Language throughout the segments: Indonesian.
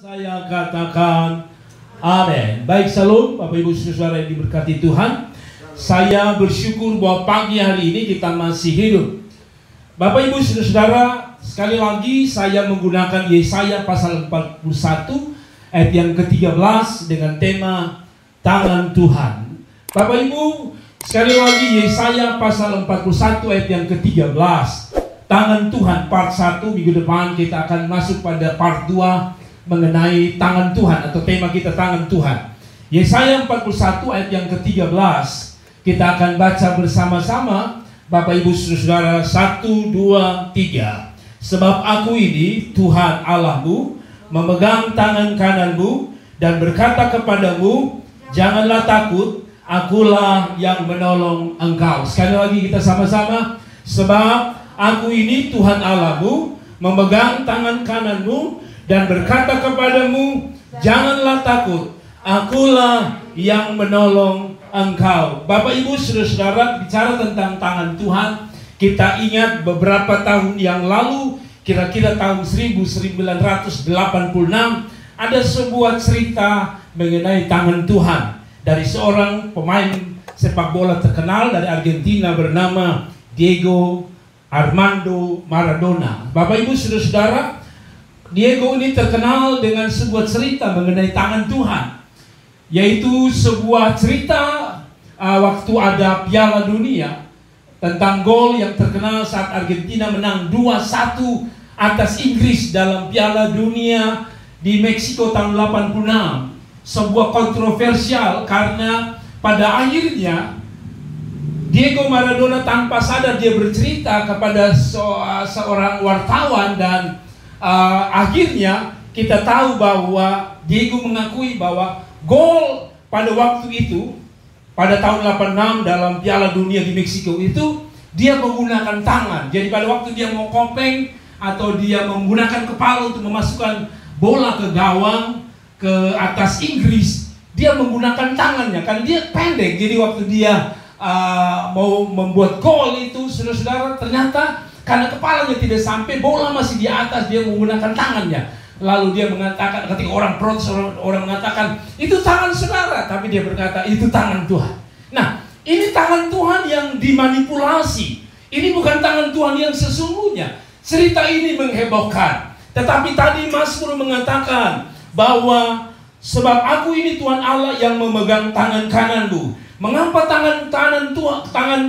Saya katakan amin. Baik, salam Bapak Ibu Saudara yang diberkati Tuhan. Saya bersyukur bahwa pagi hari ini kita masih hidup. Bapak Ibu Saudara, sekali lagi saya menggunakan Yesaya pasal 41 ayat yang ke-13 dengan tema tangan Tuhan. Bapak Ibu, sekali lagi Yesaya pasal 41 ayat yang ke-13, tangan Tuhan part 1. Minggu depan kita akan masuk pada part 2 mengenai tangan Tuhan, atau tema kita tangan Tuhan. Yesaya 41 ayat yang ke-13 kita akan baca bersama-sama. Bapak Ibu Saudara, 1, 2, 3. Sebab aku ini Tuhan Allahmu, memegang tangan kananmu dan berkata kepadamu, janganlah takut, akulah yang menolong engkau. Sekali lagi kita sama-sama. Sebab aku ini Tuhan Allahmu, memegang tangan kananmu dan berkata kepadamu, janganlah takut, akulah yang menolong engkau. Bapak Ibu Saudara, bicara tentang tangan Tuhan, kita ingat beberapa tahun yang lalu, kira-kira tahun 1986, ada sebuah cerita mengenai tangan Tuhan dari seorang pemain sepak bola terkenal dari Argentina bernama Diego Armando Maradona. Bapak Ibu Saudara, Diego ini terkenal dengan sebuah cerita mengenai tangan Tuhan, yaitu sebuah cerita waktu ada Piala Dunia, tentang gol yang terkenal saat Argentina menang 2-1 atas Inggris dalam Piala Dunia di Meksiko tahun 86. Sebuah kontroversial karena pada akhirnya Diego Maradona tanpa sadar dia bercerita kepada seorang wartawan, dan akhirnya kita tahu bahwa Diego mengakui bahwa gol pada waktu itu, pada tahun 86 dalam Piala Dunia di Meksiko itu, dia menggunakan tangan. Jadi pada waktu dia mau kopeng atau dia menggunakan kepala untuk memasukkan bola ke gawang ke atas Inggris, dia menggunakan tangannya karena dia pendek. Jadi waktu dia mau membuat gol itu, saudara-saudara, ternyata karena kepalanya tidak sampai, bola masih di atas, dia menggunakan tangannya. Lalu dia mengatakan, ketika orang protes, orang mengatakan, itu tangan saudara. Tapi dia berkata, itu tangan Tuhan. Nah, ini tangan Tuhan yang dimanipulasi. Ini bukan tangan Tuhan yang sesungguhnya. Cerita ini menghebohkan. Tetapi tadi Mazmur mengatakan bahwa sebab aku ini Tuhan Allah yang memegang tangan kananmu. Mengapa tangan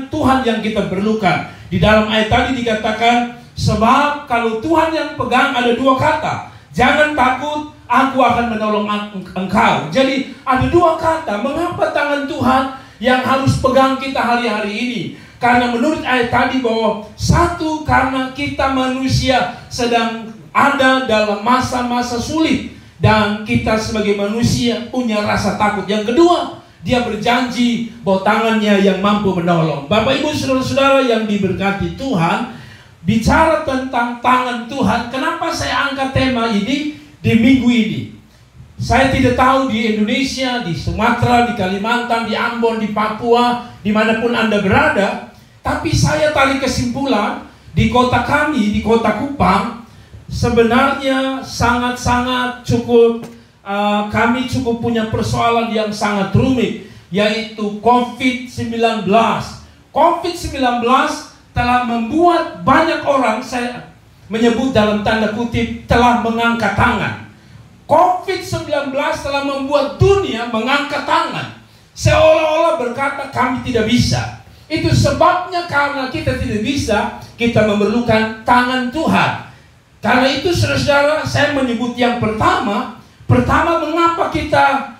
Tuhan yang kita perlukan? Di dalam ayat tadi dikatakan, sebab kalau Tuhan yang pegang, ada dua kata, jangan takut, aku akan menolong engkau. Jadi ada dua kata, mengapa tangan Tuhan yang harus pegang kita hari-hari ini? Karena menurut ayat tadi bahwa satu, karena kita manusia sedang ada dalam masa-masa sulit, dan kita sebagai manusia punya rasa takut. Yang kedua, dia berjanji bahwa tangannya yang mampu menolong. Bapak Ibu Saudara-saudara yang diberkati Tuhan, bicara tentang tangan Tuhan, kenapa saya angkat tema ini di minggu ini? Saya tidak tahu di Indonesia, di Sumatera, di Kalimantan, di Ambon, di Papua, dimanapun Anda berada, tapi saya tarik kesimpulan, di kota kami, di kota Kupang, sebenarnya sangat-sangat cukup, kami cukup punya persoalan yang sangat rumit, yaitu COVID-19. COVID-19 telah membuat banyak orang, saya menyebut dalam tanda kutip, telah mengangkat tangan. COVID-19 telah membuat dunia mengangkat tangan, seolah-olah berkata kami tidak bisa. Itu sebabnya, karena kita tidak bisa, kita memerlukan tangan Tuhan. Karena itu saudara-saudara, saya menyebut yang pertama, mengapa kita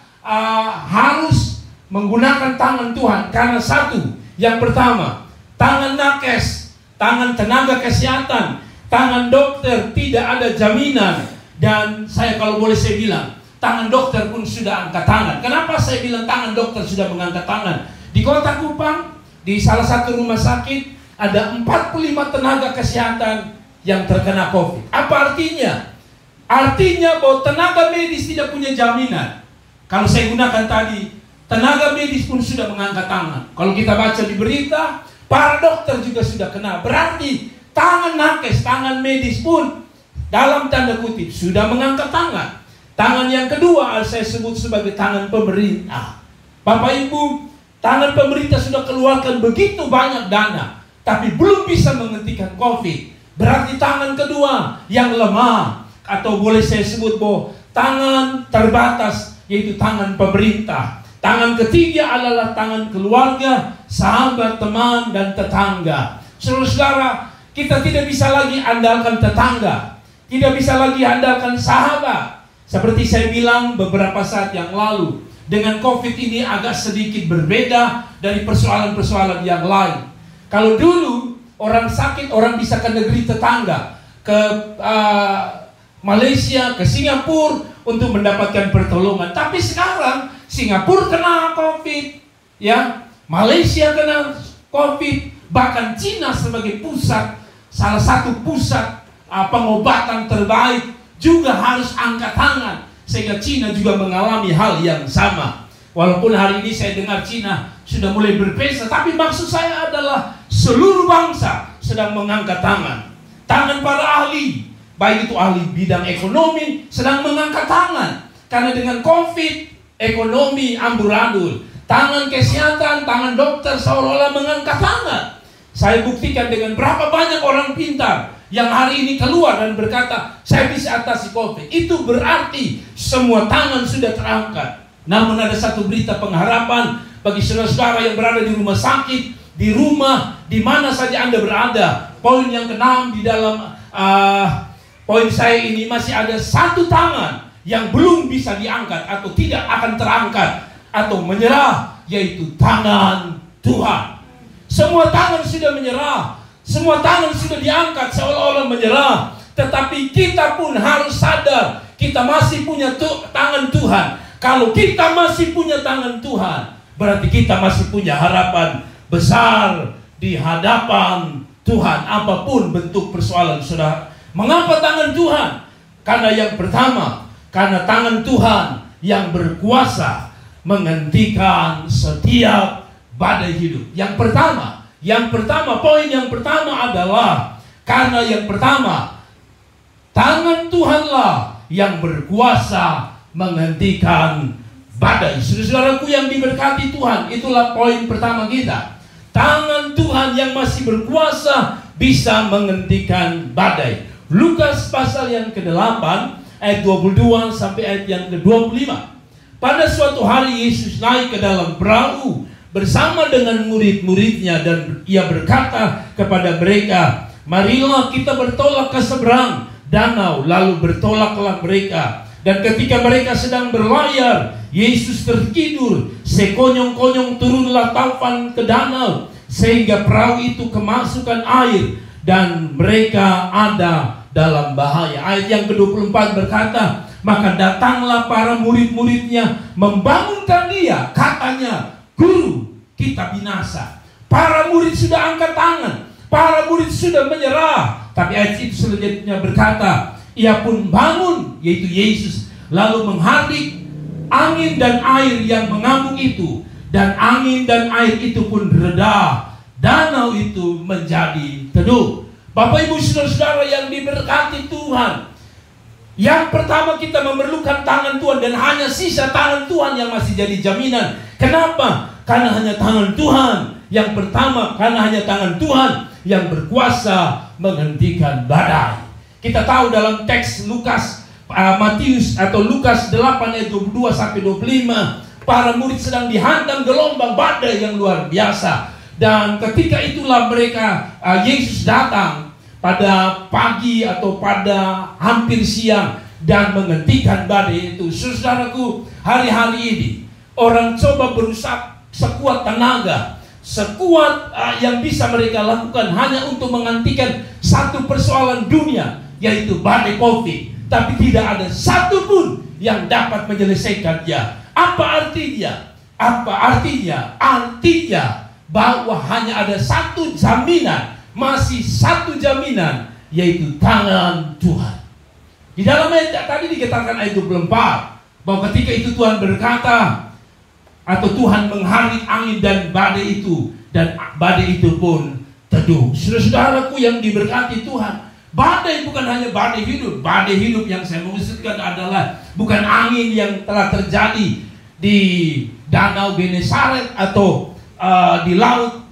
harus menggunakan tangan Tuhan? Karena satu, yang pertama, tangan nakes, tangan tenaga kesehatan, tangan dokter tidak ada jaminan. Dan saya kalau boleh saya bilang, tangan dokter pun sudah angkat tangan. Kenapa saya bilang tangan dokter sudah mengangkat tangan? Di kota Kupang, di salah satu rumah sakit, ada 45 tenaga kesehatan yang terkena COVID. Apa artinya? Artinya bahwa tenaga medis tidak punya jaminan. Kalau saya gunakan tadi, tenaga medis pun sudah mengangkat tangan. Kalau kita baca di berita, para dokter juga sudah kena. Berarti tangan nakes, tangan medis pun dalam tanda kutip sudah mengangkat tangan. Tangan yang kedua saya sebut sebagai tangan pemerintah. Bapak Ibu, tangan pemerintah sudah keluarkan begitu banyak dana, tapi belum bisa menghentikan COVID. Berarti tangan kedua yang lemah, atau boleh saya sebut bahwa tangan terbatas, yaitu tangan pemerintah. Tangan ketiga adalah tangan keluarga, sahabat, teman, dan tetangga. Saudara-saudara, kita tidak bisa lagi andalkan tetangga, tidak bisa lagi andalkan sahabat. Seperti saya bilang beberapa saat yang lalu, dengan COVID ini agak sedikit berbeda dari persoalan-persoalan yang lain. Kalau dulu orang sakit, orang bisa ke negeri tetangga, ke Malaysia, ke Singapura untuk mendapatkan pertolongan. Tapi sekarang Singapura kena COVID, ya, Malaysia kena COVID, bahkan Cina sebagai pusat, salah satu pusat pengobatan terbaik, juga harus angkat tangan, sehingga Cina juga mengalami hal yang sama. Walaupun hari ini saya dengar Cina sudah mulai berpesta, tapi maksud saya adalah seluruh bangsa sedang mengangkat tangan. Tangan para ahli, baik itu ahli bidang ekonomi, sedang mengangkat tangan. Karena dengan COVID, ekonomi amburadul. Tangan kesehatan, tangan dokter seolah-olah mengangkat tangan. Saya buktikan dengan berapa banyak orang pintar yang hari ini keluar dan berkata, saya bisa atasi COVID. Itu berarti semua tangan sudah terangkat. Namun ada satu berita pengharapan bagi saudara-saudara yang berada di rumah sakit, di rumah, di mana saja Anda berada. Poin yang ke-6 di dalam poin saya ini, masih ada satu tangan yang belum bisa diangkat atau tidak akan terangkat atau menyerah, yaitu tangan Tuhan. Semua tangan sudah menyerah, semua tangan sudah diangkat seolah-olah menyerah. Tetapi kita pun harus sadar, kita masih punya tangan Tuhan. Kalau kita masih punya tangan Tuhan, berarti kita masih punya harapan besar di hadapan Tuhan. Apapun bentuk persoalan saudara. Mengapa tangan Tuhan? Karena yang pertama, karena tangan Tuhan yang berkuasa menghentikan setiap badai hidup. Yang pertama, poin yang pertama adalah karena yang pertama, tangan Tuhanlah yang berkuasa menghentikan badai. Saudaraku yang diberkati Tuhan, itulah poin pertama kita. Tangan Tuhan yang masih berkuasa bisa menghentikan badai. Lukas pasal yang ke-8 ayat 22 sampai ayat yang ke-25. Pada suatu hari Yesus naik ke dalam perahu bersama dengan murid-muridnya, dan ia berkata kepada mereka, marilah kita bertolak ke seberang danau. Lalu bertolaklah mereka. Dan ketika mereka sedang berlayar, Yesus tertidur. Sekonyong-konyong turunlah taufan ke danau, sehingga perahu itu kemasukan air, dan mereka ada dalam bahaya. Ayat yang ke-24 berkata, maka datanglah para murid-muridnya membangunkan dia. Katanya, Guru, kita binasa. Para murid sudah angkat tangan, para murid sudah menyerah. Tapi ayat itu selanjutnya berkata, ia pun bangun, yaitu Yesus, lalu menghardik angin dan air yang mengamuk itu, dan angin dan air itu pun reda. Danau itu menjadi teduh. Bapak Ibu saudara-saudara yang diberkati Tuhan, yang pertama kita memerlukan tangan Tuhan, dan hanya sisa tangan Tuhan yang masih jadi jaminan. Kenapa? Karena hanya tangan Tuhan yang pertama, karena hanya tangan Tuhan yang berkuasa menghentikan badai. Kita tahu dalam teks Matius atau Lukas 8 ayat 22 sampai 25, para murid sedang dihantam gelombang badai yang luar biasa. Dan ketika itulah mereka, Yesus datang pada pagi atau pada hampir siang dan menghentikan badai itu. Saudaraku, hari-hari ini orang coba berusaha sekuat tenaga, sekuat yang bisa mereka lakukan hanya untuk menghentikan satu persoalan dunia, yaitu badai COVID. Tapi tidak ada satupun yang dapat menyelesaikannya. Apa artinya? Artinya bahwa hanya ada satu jaminan, masih satu jaminan, yaitu tangan Tuhan. Di dalam ayat tadi dikatakan ayat 24, bahwa ketika itu Tuhan berkata, atau Tuhan menghardik angin dan badai itu, dan badai itu pun teduh. Saudara-saudaraku yang diberkati Tuhan, badai bukan hanya badai hidup. Badai hidup yang saya maksudkan adalah Bukan angin yang telah terjadi di Danau Genesaret atau di laut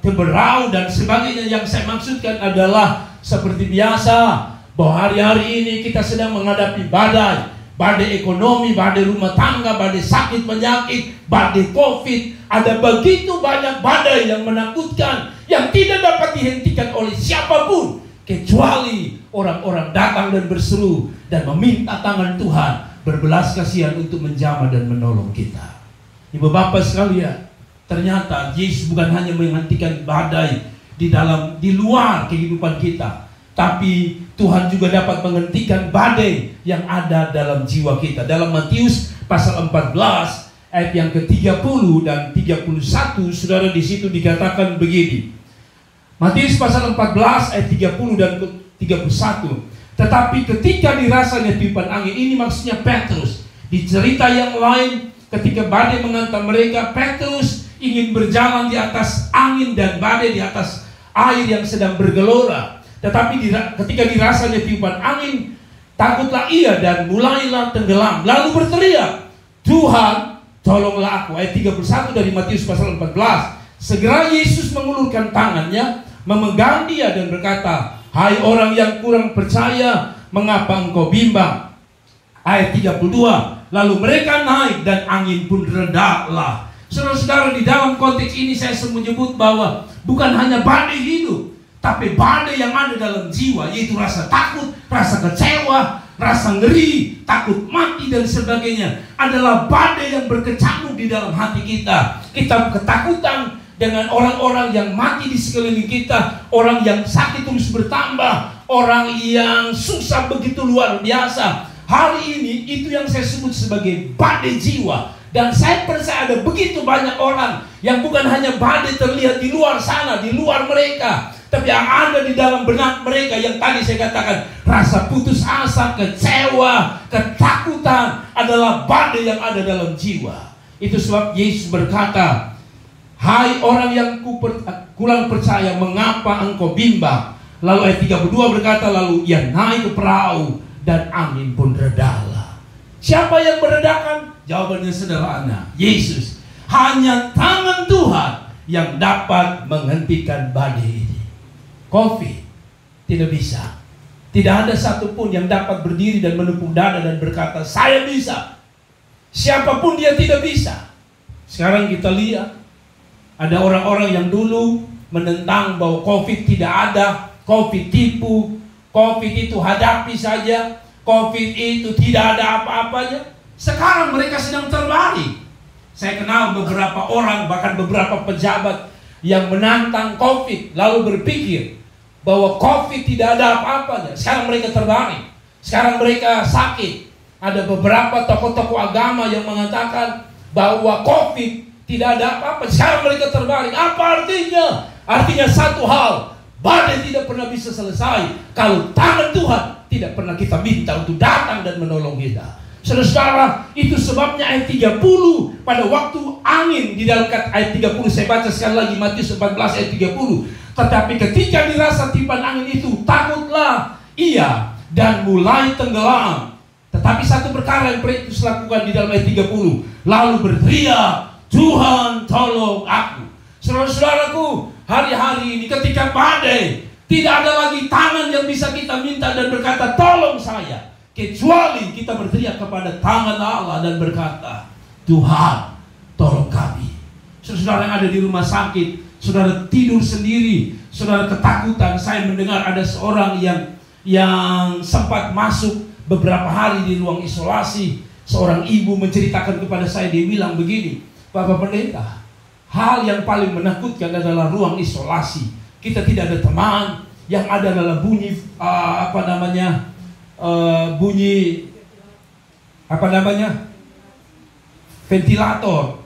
Teberau dan sebagainya. Yang saya maksudkan adalah seperti biasa, bahwa hari-hari ini kita sedang menghadapi badai. Badai ekonomi, badai rumah tangga, badai sakit penyakit, badai COVID. Ada begitu banyak badai yang menakutkan, yang tidak dapat dihentikan oleh siapapun, kecuali orang-orang datang dan berseru dan meminta tangan Tuhan berbelas kasihan untuk menjamah dan menolong kita. Ibu bapak sekalian, ternyata Yesus bukan hanya menghentikan badai di luar kehidupan kita, tapi Tuhan juga dapat menghentikan badai yang ada dalam jiwa kita. Dalam Matius pasal 14 ayat yang ke-30 dan 31, saudara, di situ dikatakan begini. Matius pasal 14 ayat 30 dan 31. Tetapi ketika dirasanya tiupan angin, ini maksudnya Petrus. Di cerita yang lain, ketika badai menghantam mereka, Petrus ingin berjalan di atas angin dan badai, di atas air yang sedang bergelora. Tetapi ketika dirasanya tiupan angin, takutlah ia dan mulailah tenggelam. Lalu berteriak, Tuhan, tolonglah aku. Ayat 31 dari Matius pasal 14. Segera Yesus mengulurkan tangannya, memegang dia dan berkata, hai orang yang kurang percaya, mengapa engkau bimbang? Ayat 32. Lalu mereka naik dan angin pun redalah. Saudara-saudara, di dalam konteks ini saya menyebut bahwa bukan hanya badai hidup, tapi badai yang ada dalam jiwa, yaitu rasa takut, rasa kecewa, rasa ngeri, takut mati dan sebagainya, adalah badai yang berkecamuk di dalam hati kita. Kita ketakutan dengan orang-orang yang mati di sekeliling kita, orang yang sakit terus bertambah, orang yang susah begitu luar biasa. Hari ini itu yang saya sebut sebagai badai jiwa. Dan saya percaya ada begitu banyak orang yang bukan hanya badai terlihat di luar sana, di luar mereka, tapi yang ada di dalam benak mereka, yang tadi saya katakan, rasa putus asa, kecewa, ketakutan, adalah badai yang ada dalam jiwa. Itu sebab Yesus berkata, hai orang yang kurang percaya, mengapa engkau bimbang? Lalu ayat 32 berkata, lalu ia naik ke perahu dan angin pun redalah. Siapa yang meredakan? Jawabannya sederhana, Yesus. Hanya tangan Tuhan yang dapat menghentikan badai ini. COVID tidak bisa. Tidak ada satupun yang dapat berdiri dan menepuk dada dan berkata, saya bisa. Siapapun dia tidak bisa. Sekarang kita lihat, ada orang-orang yang dulu menentang bahwa COVID tidak ada, COVID tipu, COVID itu hadapi saja, COVID itu tidak ada apa-apanya. Sekarang mereka sedang terbalik. Saya kenal beberapa orang, bahkan beberapa pejabat yang menantang COVID, lalu berpikir bahwa COVID tidak ada apa-apanya. Sekarang mereka terbalik. Sekarang mereka sakit. Ada beberapa tokoh-tokoh agama yang mengatakan bahwa COVID tidak ada apa-apa. Sekarang mereka terbalik. Apa artinya? Artinya satu hal, badai tidak pernah bisa selesai kalau tangan Tuhan tidak pernah kita minta untuk datang dan menolong kita. Saudara, itu sebabnya ayat 30 pada waktu angin, di dalam ayat 30 saya baca sekali lagi Matius 14 ayat 30. Tetapi ketika dirasa tiupan angin itu, takutlah ia dan mulai tenggelam. Tetapi satu perkara yang Petrus lakukan di dalam ayat 30, lalu berteriak, Tuhan tolong aku. Saudara-saudaraku, hari-hari ini ketika badai, tidak ada lagi tangan yang bisa kita minta dan berkata tolong saya, kecuali kita berteriak kepada tangan Allah dan berkata, Tuhan tolong kami. Saudara yang ada di rumah sakit, saudara tidur sendiri, saudara ketakutan. Saya mendengar ada seorang yang sempat masuk beberapa hari di ruang isolasi. Seorang ibu menceritakan kepada saya, dia bilang begini, Bapak Pendeta, hal yang paling menakutkan adalah ruang isolasi. Kita tidak ada teman, yang ada adalah bunyi ventilator,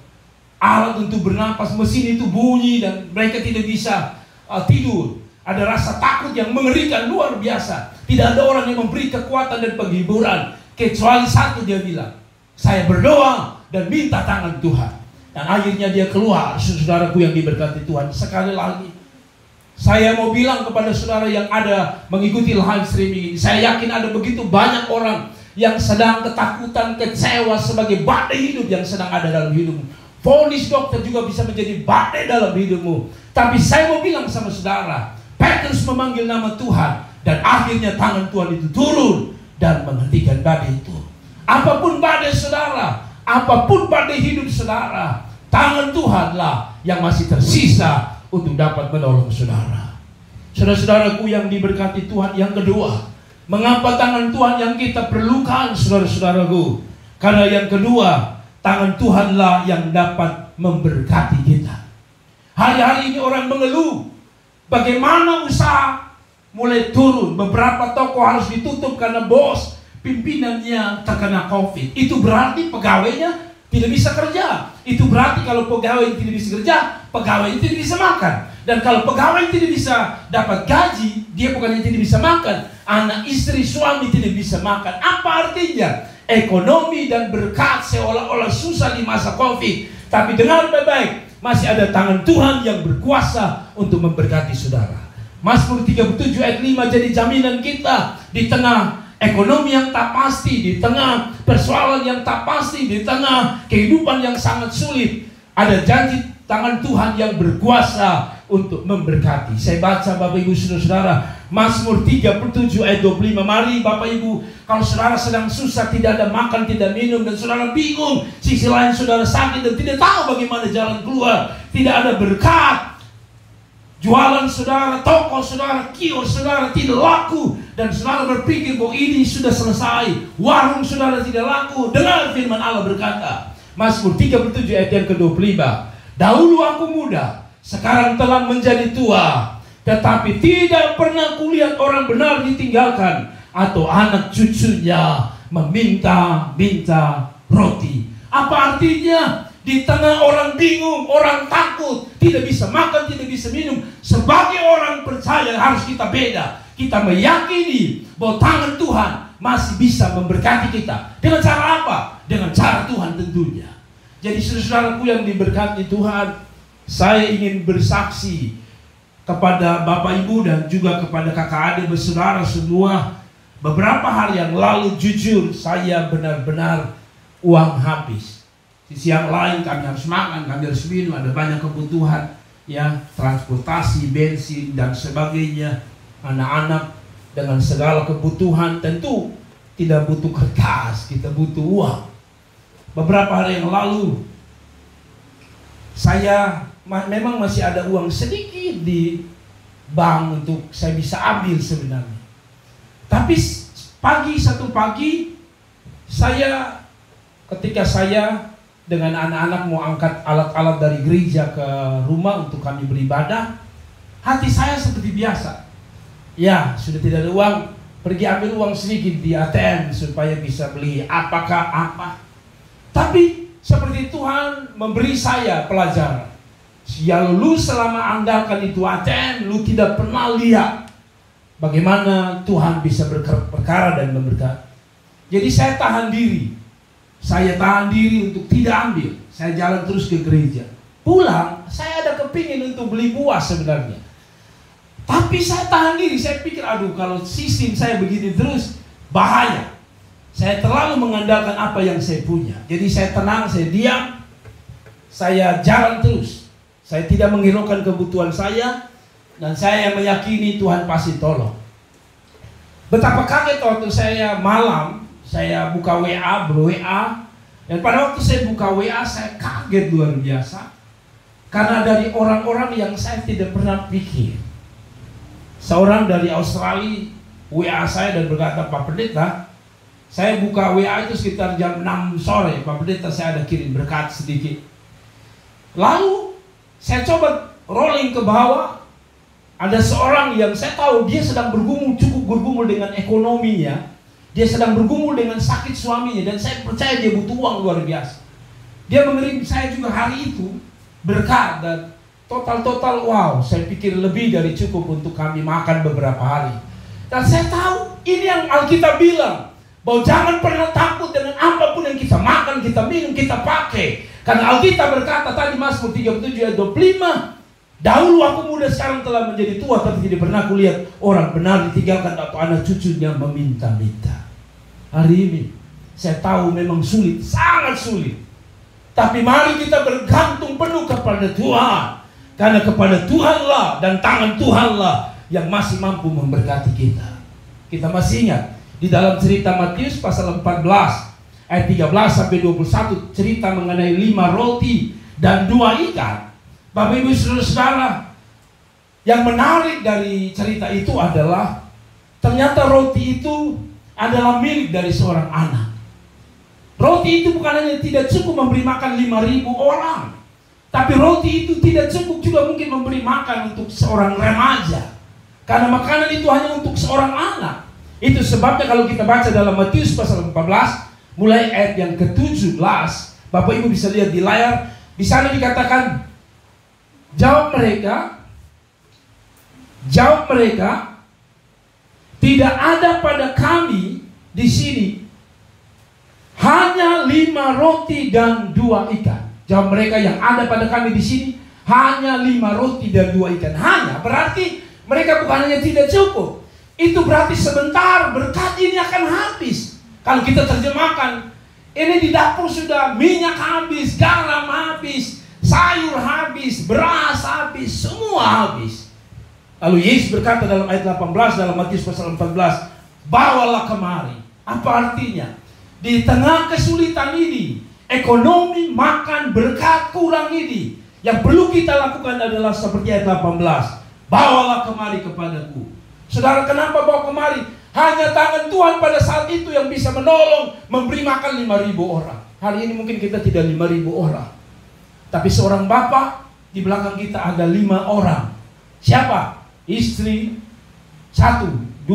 alat untuk bernapas, mesin itu bunyi dan mereka tidak bisa tidur. Ada rasa takut yang mengerikan luar biasa. Tidak ada orang yang memberi kekuatan dan penghiburan, kecuali satu, dia bilang, saya berdoa dan minta tangan Tuhan. Dan akhirnya dia keluar. Saudaraku yang diberkati Tuhan, sekali lagi saya mau bilang kepada saudara yang ada mengikuti live streaming ini, saya yakin ada begitu banyak orang yang sedang ketakutan, kecewa sebagai badai hidup yang sedang ada dalam hidupmu. Vonis dokter juga bisa menjadi badai dalam hidupmu. Tapi saya mau bilang sama saudara, Petrus memanggil nama Tuhan, dan akhirnya tangan Tuhan itu turun dan menghentikan badai itu. Apapun badai saudara, apapun badai hidup saudara, tangan Tuhanlah yang masih tersisa untuk dapat menolong saudara. Saudara-saudaraku yang diberkati Tuhan, yang kedua, mengapa tangan Tuhan yang kita perlukan, saudara-saudaraku? Karena yang kedua, tangan Tuhanlah yang dapat memberkati kita. Hari-hari ini orang mengeluh, bagaimana usaha mulai turun. Beberapa toko harus ditutup karena bos, pimpinannya terkena COVID. Itu berarti pegawainya tidak bisa kerja. Itu berarti kalau pegawai tidak bisa kerja, pegawai tidak bisa makan. Dan kalau pegawai tidak bisa dapat gaji, dia bukannya tidak bisa makan, anak istri suami tidak bisa makan. Apa artinya? Ekonomi dan berkat seolah-olah susah di masa COVID. Tapi dengar baik-baik, masih ada tangan Tuhan yang berkuasa untuk memberkati saudara. Mazmur 37 ayat 5 jadi jaminan kita di tengah ekonomi yang tak pasti, di tengah persoalan yang tak pasti, di tengah kehidupan yang sangat sulit. Ada janji tangan Tuhan yang berkuasa untuk memberkati. Saya baca Bapak Ibu Saudara-saudara, Mazmur 37 ayat 25. Mari Bapak Ibu, kalau saudara sedang susah, tidak ada makan, tidak minum, dan saudara bingung, sisi lain saudara sakit dan tidak tahu bagaimana jalan keluar, tidak ada berkat, jualan saudara, toko saudara, kios saudara tidak laku, dan saudara berpikir bahwa ini sudah selesai, warung saudara tidak laku. Dengar firman Allah berkata, Mazmur 37 ayat yang ke-25, dahulu aku muda, sekarang telah menjadi tua, tetapi tidak pernah kulihat orang benar ditinggalkan, atau anak cucunya meminta-minta roti. Apa artinya? Di tengah orang bingung, orang takut, tidak bisa makan, tidak bisa minum, sebagai orang percaya harus kita beda. Kita meyakini bahwa tangan Tuhan masih bisa memberkati kita. Dengan cara apa? Dengan cara Tuhan tentunya. Jadi saudara-saudaraku yang diberkati Tuhan, saya ingin bersaksi kepada Bapak Ibu dan juga kepada kakak adik bersaudara semua. Beberapa hari yang lalu jujur saya benar-benar uang habis. Sisi yang lain kami harus makan, kami harus minum, ada banyak kebutuhan, ya, transportasi, bensin dan sebagainya. Anak-anak dengan segala kebutuhan, tentu tidak butuh kertas, kita butuh uang. Beberapa hari yang lalu saya memang masih ada uang sedikit di bank untuk saya bisa ambil sebenarnya. Tapi satu pagi ketika saya dengan anak-anak mau angkat alat-alat dari gereja ke rumah untuk kami beribadah, hati saya seperti biasa. Ya, sudah tidak ada uang, pergi ambil uang sedikit di ATM supaya bisa beli apakah apa. Tapi seperti Tuhan memberi saya pelajaran. Ya, lu selama andalkan itu ATM, lu tidak pernah lihat bagaimana Tuhan bisa berkara dan memberkati. Jadi saya tahan diri. Saya tahan diri untuk tidak ambil. Saya jalan terus ke gereja. Pulang, saya ada kepingin untuk beli buah sebenarnya. Tapi saya tahan diri. Saya pikir, aduh, kalau sistem saya begini terus, bahaya. Saya terlalu mengandalkan apa yang saya punya. Jadi saya tenang, saya diam. Saya jalan terus. Saya tidak menghiraukan kebutuhan saya. Dan saya meyakini Tuhan pasti tolong. Betapa kaget waktu saya malam, saya buka WA, dan pada waktu saya buka WA, saya kaget luar biasa. Karena dari orang-orang yang saya tidak pernah pikir. Seorang dari Australia WA saya dan berkata, Pak Pendeta, saya buka WA itu sekitar jam 6 sore. Pak Pendeta, saya ada kirim berkat sedikit. Lalu saya coba rolling ke bawah. Ada seorang yang saya tahu dia sedang cukup bergumul dengan ekonominya. Dia sedang bergumul dengan sakit suaminya. Dan saya percaya dia butuh uang luar biasa. Dia mengirim saya juga hari itu berkat. Dan total wow, saya pikir lebih dari cukup untuk kami makan beberapa hari. Dan saya tahu ini yang Alkitab bilang, bahwa jangan pernah takut dengan apapun yang kita makan, kita minum, kita pakai. Karena Alkitab berkata tadi Mazmur 37 ayat 25, dahulu aku muda, sekarang telah menjadi tua, tapi tidak pernah kulihat orang benar ditinggalkan atau anak cucunya meminta-minta. Hari ini saya tahu memang sulit, sangat sulit. Tapi mari kita bergantung penuh kepada Tuhan. Karena kepada Tuhanlah dan tangan Tuhanlah yang masih mampu memberkati kita. Kita masih ingat di dalam cerita Matius pasal 14 ayat 13 sampai 21, cerita mengenai 5 roti dan 2 ikan. Bapak Ibu Saudara-saudara, yang menarik dari cerita itu adalah ternyata roti itu adalah milik dari seorang anak. Roti itu bukan hanya tidak cukup memberi makan 5.000 orang, tapi roti itu tidak cukup juga mungkin memberi makan untuk seorang remaja. Karena makanan itu hanya untuk seorang anak. Itu sebabnya kalau kita baca dalam Matius pasal 14, mulai ayat yang ke-17, Bapak Ibu bisa lihat di layar, di sana dikatakan, jawab mereka, tidak ada pada kami di sini hanya 5 roti dan 2 ikan. Jawab mereka, yang ada pada kami di sini hanya 5 roti dan 2 ikan. Hanya berarti mereka bukan hanya tidak cukup. Itu berarti sebentar berkat ini akan habis. Kalau kita terjemahkan, ini di dapur sudah minyak habis, garam habis, sayur habis, beras habis, semua habis. Lalu Yesus berkata dalam ayat 18 dalam Matius pasal 14, bawalah kemari. Apa artinya? Di tengah kesulitan ini, ekonomi, makan, berkat kurang ini, yang perlu kita lakukan adalah seperti ayat 18, bawalah kemari kepadaku. Saudara, kenapa bawa kemari? Hanya tangan Tuhan pada saat itu yang bisa menolong, memberi makan 5.000 orang. Hari ini mungkin kita tidak 5.000 orang, tapi seorang bapak di belakang kita ada 5 orang. Siapa? Istri 1, 2,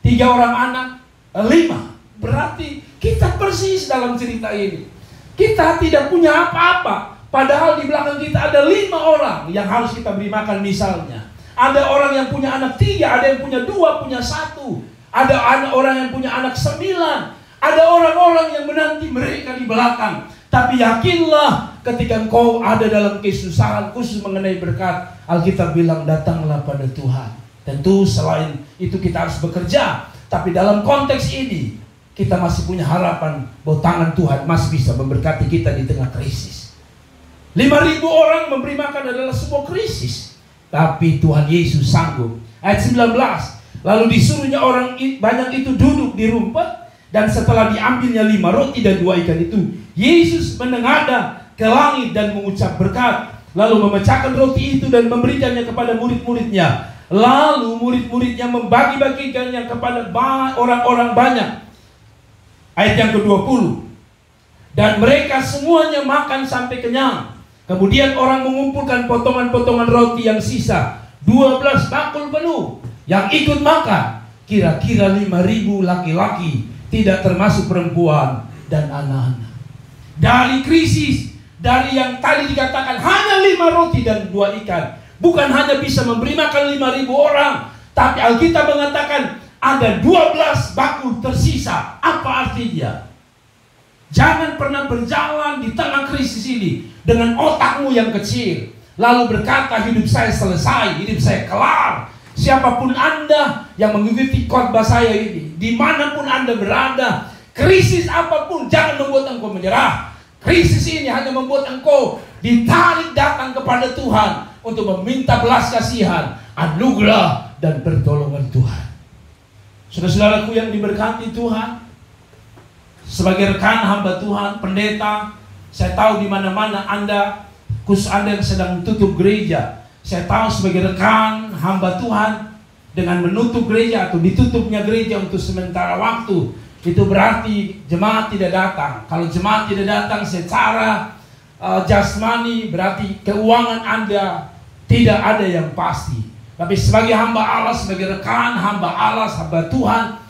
3 orang anak, 5. Berarti kita persis dalam cerita ini. Kita tidak punya apa-apa, padahal di belakang kita ada 5 orang yang harus kita beri makan. Misalnya ada orang yang punya anak 3, ada yang punya 2, punya 1. Ada orang yang punya anak 9. Ada orang-orang yang menanti mereka di belakang. Tapi yakinlah, ketika engkau ada dalam kesusahan, khusus mengenai berkat, Alkitab bilang datanglah pada Tuhan. Tentu selain itu kita harus bekerja, tapi dalam konteks ini kita masih punya harapan bahwa tangan Tuhan masih bisa memberkati kita di tengah krisis. 5.000 orang memberi makan adalah sebuah krisis, tapi Tuhan Yesus sanggup. Ayat 19, lalu disuruhnya orang banyak itu duduk di rumput, dan setelah diambilnya 5 roti dan 2 ikan itu, Yesus menengadah ke langit dan mengucap berkat, lalu memecahkan roti itu dan memberikannya kepada murid-muridnya. Lalu murid-muridnya membagi-bagikannya kepada orang-orang banyak. Ayat yang ke-20, dan mereka semuanya makan sampai kenyang. Kemudian orang mengumpulkan potongan-potongan roti yang sisa, 12 bakul penuh. Yang ikut makan kira-kira 5.000 laki-laki, tidak termasuk perempuan dan anak-anak. Dari krisis, dari yang tadi dikatakan hanya 5 roti dan 2 ikan, bukan hanya bisa memberi makan 5.000 orang, tapi Alkitab mengatakan ada 12 bakul tersisa. Apa artinya? Jangan pernah berjalan di tengah krisis ini dengan otakmu yang kecil, lalu berkata hidup saya selesai, hidup saya kelar. Siapapun Anda yang mengikuti khotbah saya ini, dimanapun Anda berada, krisis apapun, jangan membuat engkau menyerah. Krisis ini hanya membuat engkau ditarik datang kepada Tuhan untuk meminta belas kasihan, anugerah, dan pertolongan Tuhan. Saudara-saudaraku yang diberkati Tuhan, sebagai rekan hamba Tuhan, pendeta, saya tahu di mana-mana Anda, khusus Anda yang sedang tutup gereja, saya tahu sebagai rekan hamba Tuhan, dengan menutup gereja atau ditutupnya gereja untuk sementara waktu, itu berarti jemaat tidak datang. Kalau jemaat tidak datang secara jasmani, berarti keuangan Anda tidak ada yang pasti. Tapi sebagai hamba Allah, sebagai rekan hamba Allah, hamba Tuhan,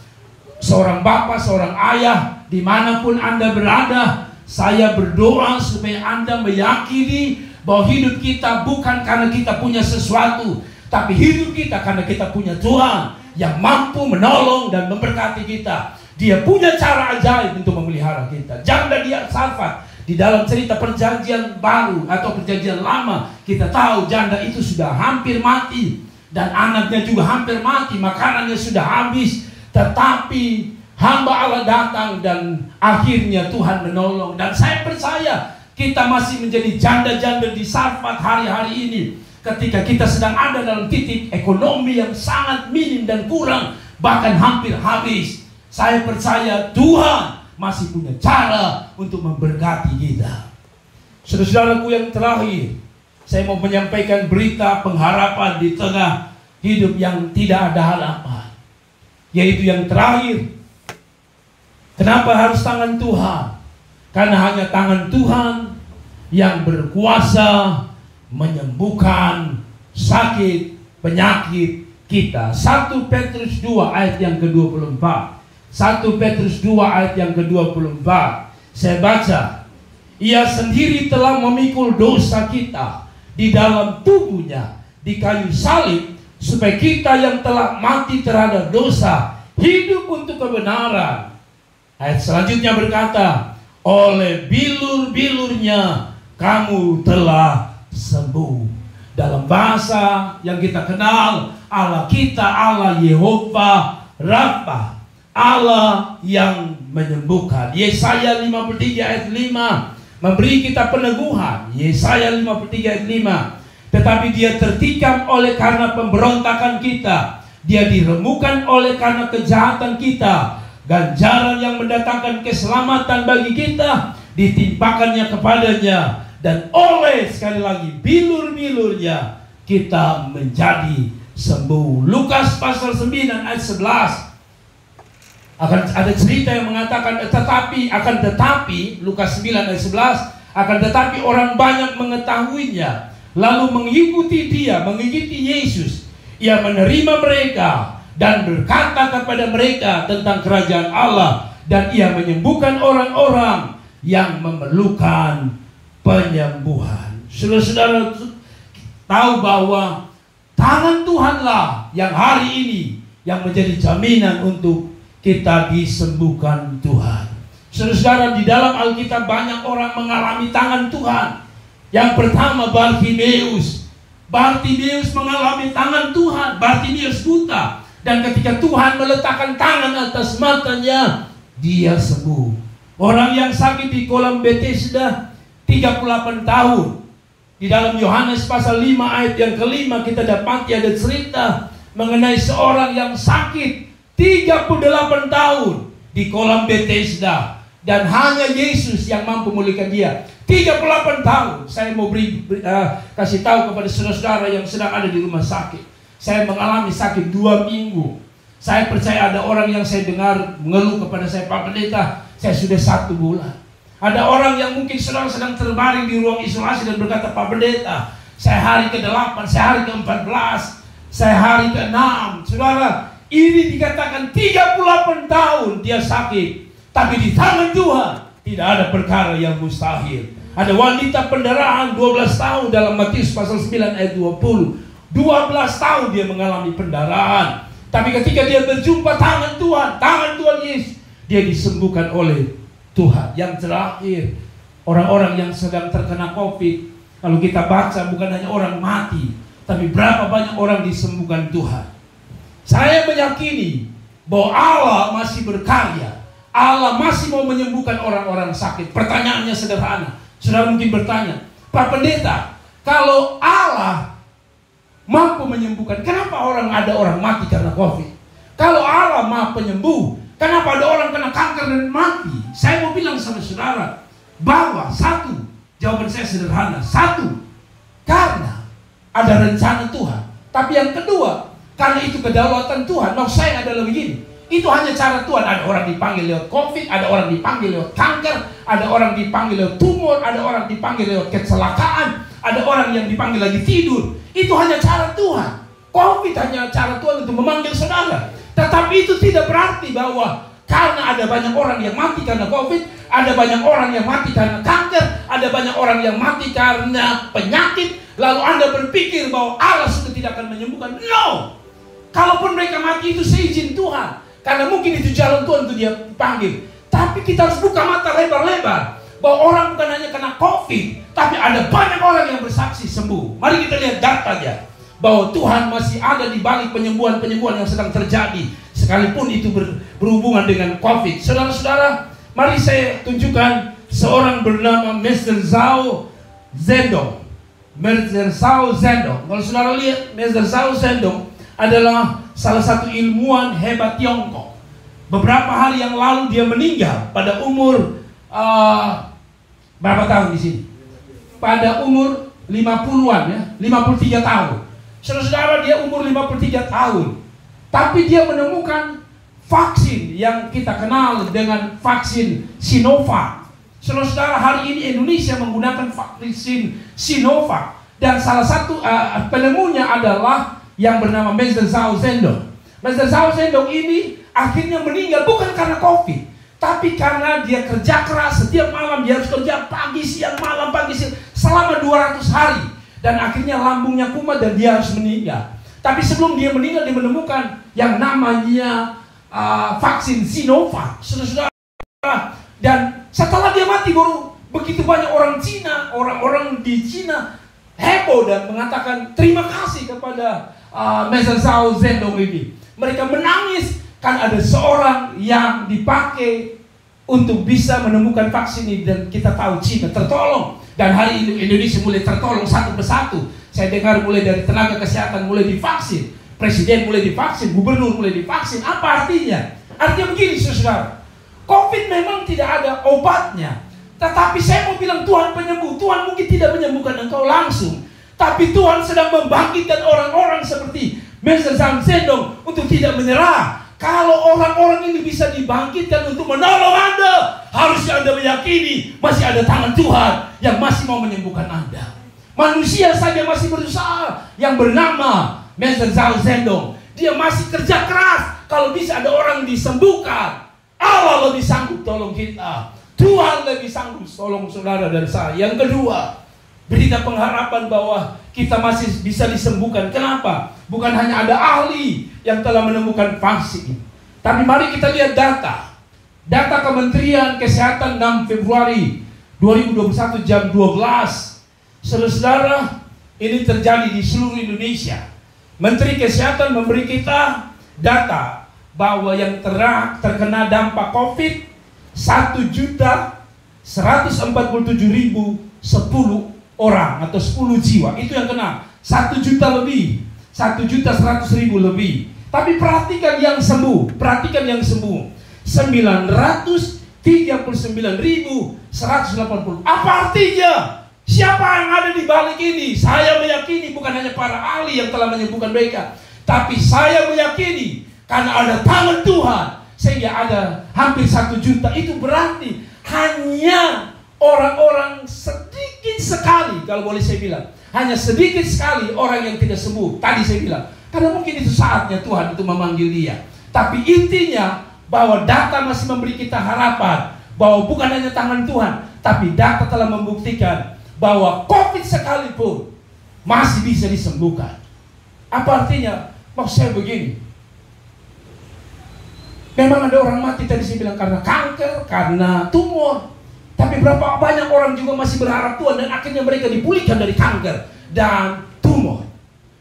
seorang bapak, seorang ayah, dimanapun Anda berada, saya berdoa supaya Anda meyakini bahwa hidup kita bukan karena kita punya sesuatu, tapi hidup kita karena kita punya Tuhan yang mampu menolong dan memberkati kita. Dia punya cara ajaib untuk memelihara kita. Janda di Sarfat, di dalam cerita perjanjian baru atau perjanjian lama, kita tahu janda itu sudah hampir mati, dan anaknya juga hampir mati, makanannya sudah habis. Tetapi hamba Allah datang dan akhirnya Tuhan menolong. Dan saya percaya kita masih menjadi janda-janda di Sarfat hari-hari ini, ketika kita sedang ada dalam titik ekonomi yang sangat minim dan kurang, bahkan hampir habis. Saya percaya Tuhan masih punya cara untuk memberkati kita. Saudara-saudaraku yang terakhir, saya mau menyampaikan berita pengharapan di tengah hidup yang tidak ada harapan. Yaitu yang terakhir, kenapa harus tangan Tuhan? Karena hanya tangan Tuhan yang berkuasa menyembuhkan sakit, penyakit kita. 1 Petrus 2 ayat yang ke-24. 1 Petrus 2 ayat yang ke-24. Saya baca. Ia sendiri telah memikul dosa kita di dalam tubuhnya di kayu salib, supaya kita yang telah mati terhadap dosa hidup untuk kebenaran. Ayat selanjutnya berkata, oleh bilur-bilurnya kamu telah sembuh. Dalam bahasa yang kita kenal, Allah kita Allah Yehova Rafa, Allah yang menyembuhkan. Yesaya 53 ayat 5 memberi kita peneguhan. Yesaya 53 ayat 5. Tetapi dia tertikam oleh karena pemberontakan kita, dia diremukkan oleh karena kejahatan kita. Ganjaran yang mendatangkan keselamatan bagi kita ditimpakannya kepadanya, dan oleh, sekali lagi, bilur-bilurnya kita menjadi sembuh. Lukas pasal 9 ayat 11. Akan ada cerita yang mengatakan tetapi Lukas 9 ayat 11, akan tetapi orang banyak mengetahuinya, lalu mengikuti dia, mengikuti Yesus. Ia menerima mereka dan berkata kepada mereka tentang kerajaan Allah, dan ia menyembuhkan orang-orang yang memerlukan penyembuhan. Saudara-saudara tahu bahwa tangan Tuhanlah yang hari ini yang menjadi jaminan untuk kita disembuhkan Tuhan. Saudara-saudara, di dalam Alkitab banyak orang mengalami tangan Tuhan. Yang pertama, Bartimeus. Bartimeus mengalami tangan Tuhan. Bartimeus buta, dan ketika Tuhan meletakkan tangan atas matanya, dia sembuh. Orang yang sakit di kolam Bethesda 38 tahun. Di dalam Yohanes pasal 5 ayat yang kelima kita dapati ada cerita mengenai seorang yang sakit 38 tahun di kolam Bethesda, dan hanya Yesus yang mampu memulihkan dia. 38 tahun. Saya mau kasih tahu kepada saudara-saudara yang sedang ada di rumah sakit. Saya mengalami sakit 2 minggu. Saya percaya ada orang yang saya dengar mengeluh kepada saya, Pak Pendeta, saya sudah 1 bulan. Ada orang yang mungkin sedang terbaring di ruang isolasi dan berkata, Pak Pendeta, saya hari ke-8, saya hari ke-14, saya hari ke-6. Saudara, ini dikatakan 38 tahun dia sakit, tapi di tangan Tuhan tidak ada perkara yang mustahil. Ada wanita pendarahan 12 tahun dalam Matius pasal 9 ayat 20. 12 tahun dia mengalami pendarahan, tapi ketika dia berjumpa tangan Tuhan Yesus, dia disembuhkan oleh Tuhan. Yang terakhir, orang-orang yang sedang terkena COVID, kalau kita baca bukan hanya orang mati, tapi berapa banyak orang disembuhkan Tuhan. Saya meyakini bahwa Allah masih berkarya. Allah masih mau menyembuhkan orang-orang sakit. Pertanyaannya sederhana. Saudara mungkin bertanya, Pak Pendeta, kalau Allah mampu menyembuhkan, kenapa ada orang mati karena COVID? Kalau Allah Maha Penyembuh, kenapa ada orang kena kanker dan mati? Saya mau bilang sama saudara bahwa jawaban saya sederhana. Karena ada rencana Tuhan. Tapi yang kedua, karena itu kedaulatan Tuhan. Maksud saya adalah begini, itu hanya cara Tuhan. Ada orang dipanggil lewat COVID, ada orang dipanggil lewat kanker, ada orang dipanggil lewat tumor, ada orang dipanggil lewat kecelakaan, ada orang yang dipanggil lagi tidur. Itu hanya cara Tuhan. COVID hanya cara Tuhan untuk memanggil saudara. Tetapi itu tidak berarti bahwa karena ada banyak orang yang mati karena COVID, ada banyak orang yang mati karena kanker, ada banyak orang yang mati karena penyakit, lalu Anda berpikir bahwa Allah sudah tidak akan menyembuhkan. No! Kalaupun mereka mati itu seizin Tuhan, karena mungkin itu jalan Tuhan untuk dia panggil. Tapi kita harus buka mata lebar-lebar bahwa orang bukan hanya kena COVID, tapi ada banyak orang yang bersaksi sembuh. Mari kita lihat datanya, bahwa Tuhan masih ada di balik penyembuhan-penyembuhan yang sedang terjadi. sekalipun itu berhubungan dengan COVID. Saudara-saudara, mari saya tunjukkan seorang bernama Mr. Zhao Zedong. Mr. Zhao Zedong. Kalau saudara lihat, Mr. Zhao Zedong adalah salah satu ilmuwan hebat Tiongkok. Beberapa hari yang lalu dia meninggal pada umur berapa tahun di sini? Pada umur 50-an ya, 53 tahun. Saudara-saudara, dia umur 53 tahun. Tapi dia menemukan vaksin yang kita kenal dengan vaksin Sinovac. Saudara-saudara, hari ini Indonesia menggunakan vaksin Sinovac. Dan salah satu penemunya adalah yang bernama Mr. Zhao Zedong. Mr. Zhao Zedong ini akhirnya meninggal bukan karena COVID, tapi karena dia kerja keras setiap malam. Dia harus kerja pagi, siang, malam, pagi, siang, selama 200 hari. Dan akhirnya lambungnya kumat dan dia harus meninggal. Tapi sebelum dia meninggal, dia menemukan yang namanya vaksin Sinovac. Saudara-saudara, dan setelah dia mati baru begitu banyak orang-orang di Cina heboh dan mengatakan terima kasih kepada Mr. Zhao Zedong ini. Mereka menangis kan ada seorang yang dipakai untuk bisa menemukan vaksin ini, dan kita tahu Cina tertolong. Dan hari ini Indonesia mulai tertolong satu persatu. Saya dengar mulai dari tenaga kesehatan mulai divaksin, presiden mulai divaksin, gubernur mulai divaksin. Apa artinya? Artinya begini, saudara. COVID memang tidak ada obatnya, tetapi saya mau bilang Tuhan penyembuh. Tuhan mungkin tidak menyembuhkan engkau langsung, tapi Tuhan sedang membangkitkan orang-orang seperti Mr. Zhao Zedong untuk tidak menyerah. Kalau orang-orang ini bisa dibangkitkan untuk menolong Anda, harusnya Anda meyakini masih ada tangan Tuhan yang masih mau menyembuhkan Anda. Manusia saja masih berusaha. Yang bernama Mr. Zhao Zedong, dia masih kerja keras. Kalau bisa ada orang disembuhkan, Allah lebih sanggup tolong kita. Tuhan lebih sanggup tolong saudara dan saya. Yang kedua, berita pengharapan bahwa kita masih bisa disembuhkan. Kenapa? Bukan hanya ada ahli yang telah menemukan vaksin, tapi mari kita lihat data. Data Kementerian Kesehatan 6 Februari 2021 jam 12. Saudara-saudara, ini terjadi di seluruh Indonesia. Menteri Kesehatan memberi kita data bahwa yang terkena dampak COVID 1.147.010 orang atau 10 jiwa. Itu yang kena 1 juta lebih, 1.100.000 lebih. Tapi perhatikan yang sembuh, 939.180. Apa artinya? Siapa yang ada di balik ini? Saya meyakini bukan hanya para ahli yang telah menyembuhkan mereka, tapi saya meyakini karena ada tangan Tuhan sehingga ada hampir 1 juta. Itu berarti hanya orang-orang sedikit sekali, kalau boleh saya bilang, hanya sedikit sekali orang yang tidak sembuh. Tadi saya bilang, karena mungkin itu saatnya Tuhan itu memanggil dia. Tapi intinya bahwa data masih memberi kita harapan bahwa bukan hanya tangan Tuhan, tapi data telah membuktikan bahwa COVID sekalipun masih bisa disembuhkan. Apa artinya? Maksud saya begini, memang ada orang mati tadi saya bilang karena kanker, karena tumor. Tapi berapa banyak orang juga masih berharap Tuhan dan akhirnya mereka dipulihkan dari kanker dan tumor.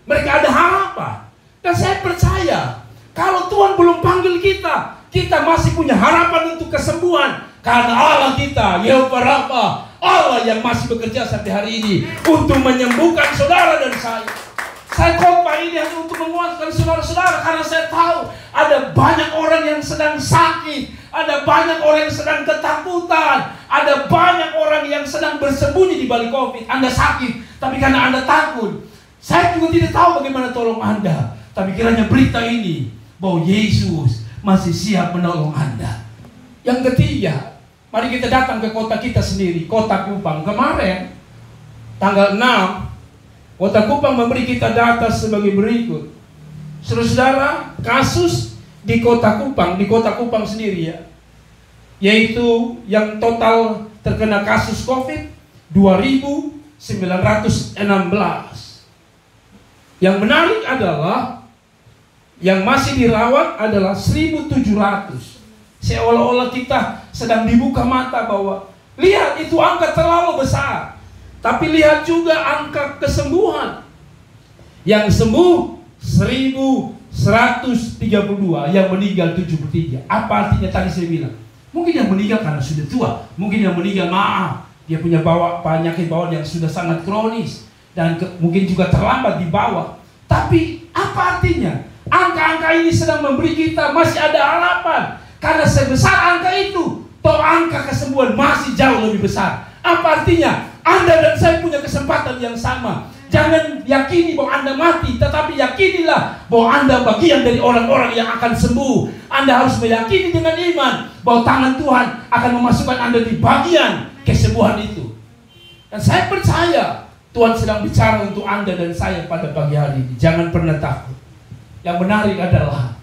Mereka ada harapan. Dan saya percaya kalau Tuhan belum panggil kita, kita masih punya harapan untuk kesembuhan. Karena Allah kita, Yehova Rafa, Allah yang masih bekerja sampai hari ini untuk menyembuhkan saudara dan saya. Saya khotbah ini hanya untuk menguatkan saudara-saudara, karena saya tahu ada banyak orang yang sedang sakit, ada banyak orang yang sedang ketakutan, ada banyak orang yang sedang bersembunyi di balik COVID. Anda sakit, tapi karena Anda takut. Saya juga tidak tahu bagaimana tolong Anda, tapi kiranya berita ini bahwa Yesus masih siap menolong Anda. Yang ketiga, mari kita datang ke kota kita sendiri, Kota Kupang. Kemarin tanggal 6, Kota Kupang memberi kita data sebagai berikut. Saudara-saudara, kasus di Kota Kupang sendiri ya, yaitu yang total terkena kasus COVID 2.916. Yang menarik adalah yang masih dirawat adalah 1.700. Seolah-olah kita sedang dibuka mata bahwa lihat itu angka terlalu besar. Tapi lihat juga angka kesembuhan. Yang sembuh 1.716. 132, yang meninggal 73. Apa artinya tadi saya bilang? Mungkin yang meninggal karena sudah tua. Mungkin yang meninggal maaf, dia punya penyakit bawaan yang sudah sangat kronis. Dan mungkin juga terlambat dibawa. Tapi apa artinya? Angka-angka ini sedang memberi kita masih ada harapan. Karena sebesar angka itu, toh angka kesembuhan masih jauh lebih besar. Apa artinya? Anda dan saya punya kesempatan yang sama. Jangan yakini bahwa Anda mati, tetapi yakinilah bahwa Anda bagian dari orang-orang yang akan sembuh. Anda harus meyakini dengan iman bahwa tangan Tuhan akan memasukkan Anda di bagian kesembuhan itu. Dan saya percaya Tuhan sedang bicara untuk Anda dan saya pada pagi hari ini. Jangan pernah takut. Yang menarik adalah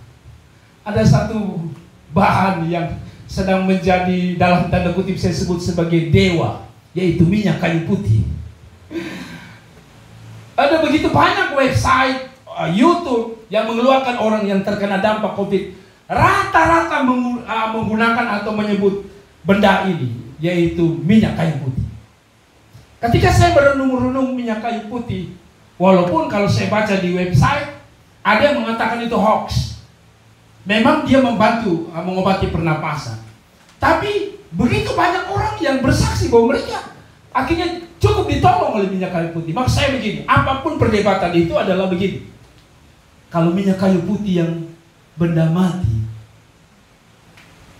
ada satu bahan yang sedang menjadi, dalam tanda kutip saya sebut sebagai dewa, yaitu minyak kayu putih. Ada begitu banyak website, YouTube yang mengeluarkan orang yang terkena dampak COVID. Rata-rata menggunakan atau menyebut benda ini, yaitu minyak kayu putih. Ketika saya merenung-renung minyak kayu putih, walaupun kalau saya baca di website, ada yang mengatakan itu hoax. Memang dia membantu mengobati pernapasan. Tapi begitu banyak orang yang bersaksi bahwa mereka akhirnya cukup ditolong oleh minyak kayu putih. Maksud saya begini, apapun perdebatan itu adalah begini. Kalau minyak kayu putih yang benda mati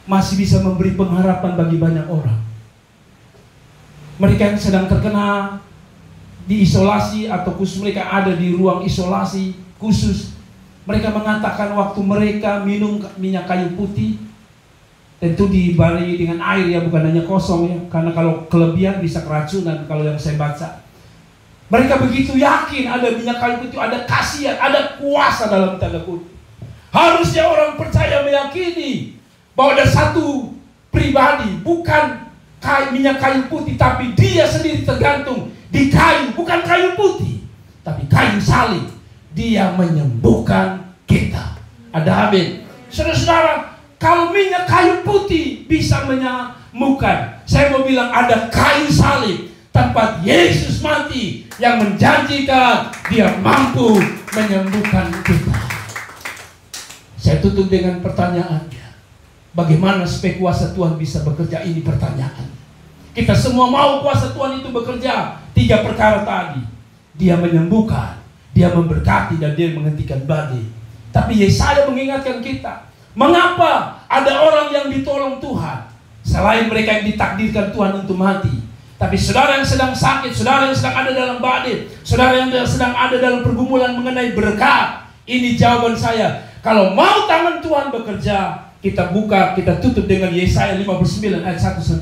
masih bisa memberi pengharapan bagi banyak orang. Mereka yang sedang terkena diisolasi atau khusus mereka ada di ruang isolasi khusus, mereka mengatakan waktu mereka minum minyak kayu putih, tentu dibarengi dengan air ya, bukan hanya kosong ya, karena kalau kelebihan bisa keracunan kalau yang saya baca. Mereka begitu yakin ada minyak kayu putih, ada khasiat, ada kuasa dalam tanda kutip. Harusnya orang percaya meyakini bahwa ada satu pribadi, bukan minyak kayu putih, tapi dia sendiri tergantung di kayu, bukan kayu putih, tapi kayu salib. Dia menyembuhkan kita. Ada amin. Saudara-saudara, kalau minyak kayu putih bisa menyembuhkan, saya mau bilang ada kayu salib, tempat Yesus mati, yang menjanjikan dia mampu menyembuhkan kita. Saya tutup dengan pertanyaannya. Bagaimana supaya kuasa Tuhan bisa bekerja? Ini pertanyaan. Kita semua mau kuasa Tuhan itu bekerja. 3 perkara tadi. Dia menyembuhkan, dia memberkati, dan dia menghentikan badai. Tapi Yesaya mengingatkan kita, mengapa ada orang yang ditolong Tuhan selain mereka yang ditakdirkan Tuhan untuk mati? Tapi saudara yang sedang sakit, saudara yang sedang ada dalam badai, saudara yang sedang ada dalam pergumulan mengenai berkat, ini jawaban saya. Kalau mau tangan Tuhan bekerja, kita buka, kita tutup dengan Yesaya 59 ayat 1-2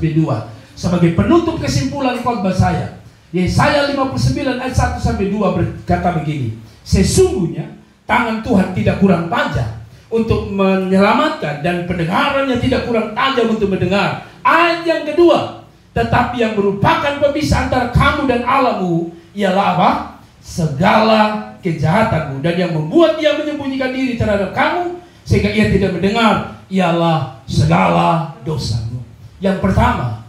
sebagai penutup kesimpulan khotbah saya. Yesaya 59 ayat 1-2 berkata begini, sesungguhnya tangan Tuhan tidak kurang panjang untuk menyelamatkan, dan pendengarannya tidak kurang tajam untuk mendengar. Ayat yang kedua, tetapi yang merupakan pemisah antara kamu dan Allahmu ialah apa? Segala kejahatanmu, dan yang membuat dia menyembunyikan diri terhadap kamu sehingga ia tidak mendengar ialah segala dosamu. Yang pertama,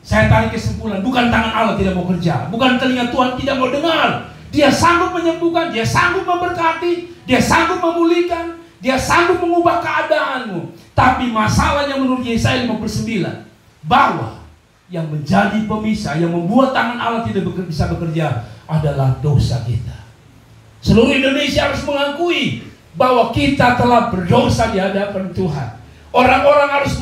saya tarik kesimpulan, bukan tangan Allah tidak mau kerja, bukan telinga Tuhan tidak mau dengar. Dia sanggup menyembuhkan, dia sanggup memberkati, dia sanggup memulihkan, dia sanggup mengubah keadaanmu. Tapi masalahnya menurut Yesaya 59, bahwa yang menjadi pemisah, yang membuat tangan Allah tidak bisa bekerja adalah dosa kita. Seluruh Indonesia harus mengakui bahwa kita telah berdosa di hadapan Tuhan. Orang-orang harus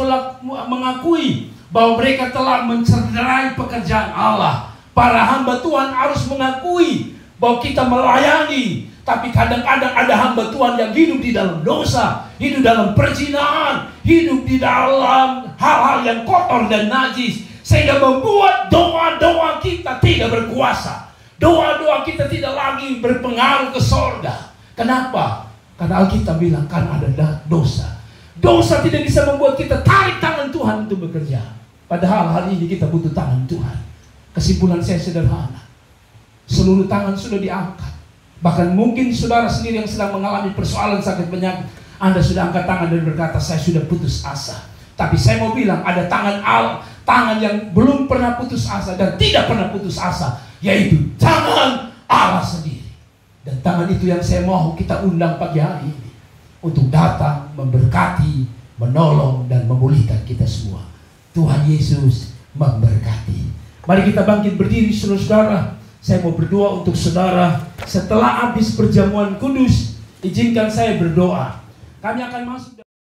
mengakui bahwa mereka telah mencederai pekerjaan Allah. Para hamba Tuhan harus mengakui bahwa kita melayani, tapi kadang-kadang ada hamba Tuhan yang hidup di dalam dosa, hidup dalam perzinahan, hidup di dalam hal-hal yang kotor dan najis, sehingga membuat doa-doa kita tidak berkuasa. Doa-doa kita tidak lagi berpengaruh ke sorga. Kenapa? Karena Alkitab bilang kan ada dosa. Dosa tidak bisa membuat kita tarik tangan Tuhan untuk bekerja. Padahal hari ini kita butuh tangan Tuhan. Kesimpulan saya sederhana. Seluruh tangan sudah diangkat. Bahkan mungkin saudara sendiri yang sedang mengalami persoalan sakit penyakit, Anda sudah angkat tangan dan berkata, saya sudah putus asa. Tapi saya mau bilang ada tangan Allah, tangan yang belum pernah putus asa dan tidak pernah putus asa, yaitu tangan Allah sendiri. Dan tangan itu yang saya mau kita undang pagi hari ini. untuk datang, memberkati, menolong, dan memulihkan kita semua. Tuhan Yesus memberkati. Mari kita bangkit berdiri, saudara-saudara. Saya mau berdoa untuk saudara. Setelah habis perjamuan kudus, izinkan saya berdoa. Kami akan masuk